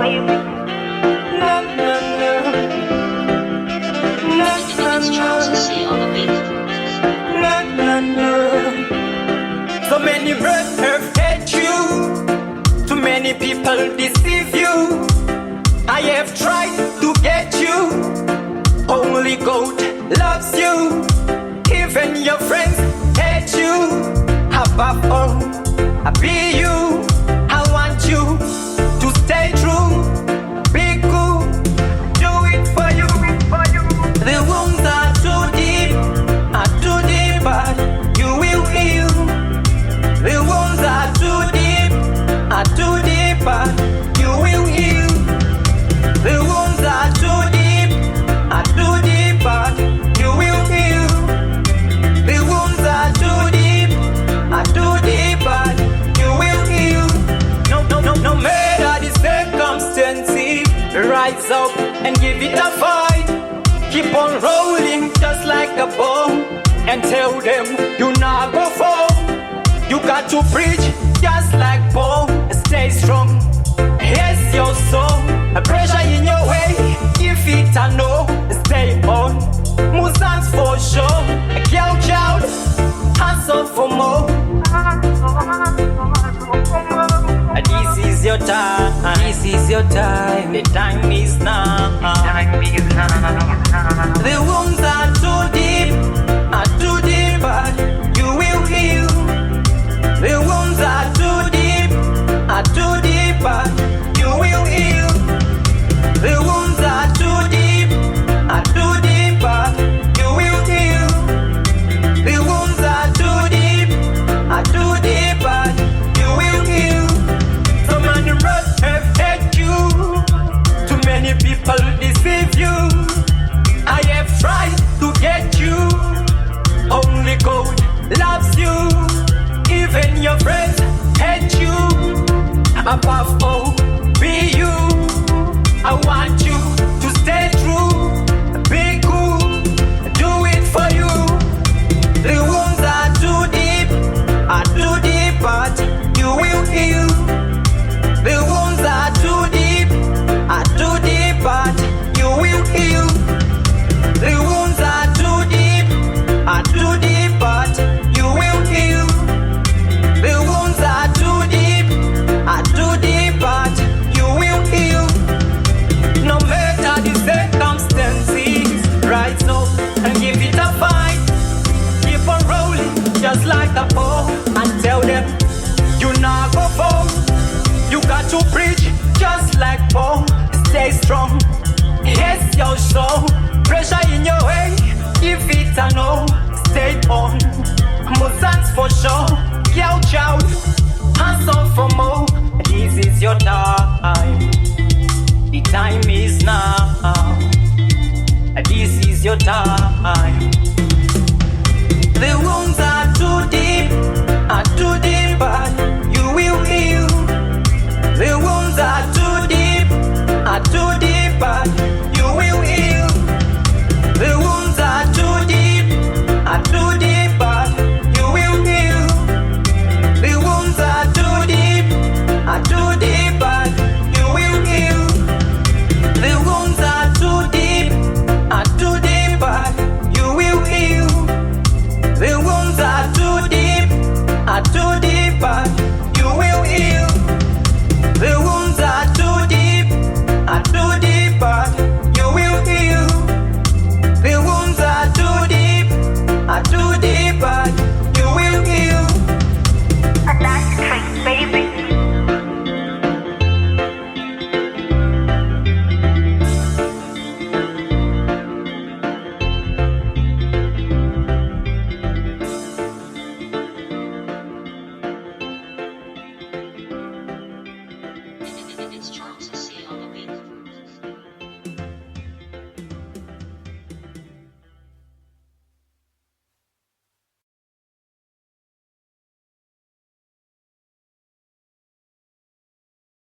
So many brothers hate you, too many people deceive you. I have tried to get you, only God loves you. Even your friends hate you. Above all, I be you. I want you to stay true, be cool, do it for you. The wounds are too deep, but you will heal. The wounds are too deep, but you will heal. The wounds are too deep, but you will heal. The wounds are too deep, but you will heal. No matter the circumstances, rise up and give it a fight. Keep on rolling just like a ball, and tell them you not go fall. You got to preach just like Paul. Stay strong, yes your soul. A pressure in your way, if it a no, stay on. Musans for sure, a girl child, hustle for more. This is your time, this is your time. The time is now. The wounds are too deep, but you will heal. The wounds are too deep, but you will heal. The wounds are too deep, but you will heal. The wounds are too deep, but you will heal. So many roads have hate you, too many people deceive you. I have tried to get you, only God loves you. Even your friends hate you. Above all, be you. I want you to stay true, be cool, do it for you. The wounds are too deep, but you will heal. The wounds are too deep, but you will heal. The wounds are too deep, but you will heal. The wounds are too deep, but you will heal. No matter the circumstances, rise up and give it a fight. Keep on rolling just like a ball, and tell them you not go fall. You got to preach just like Paul. Stay strong, yes your soul. Pressure in your way, if it's a no, stay on. Musans for sure, girl child, hustle for more. This is your time, the time is now. This is your time.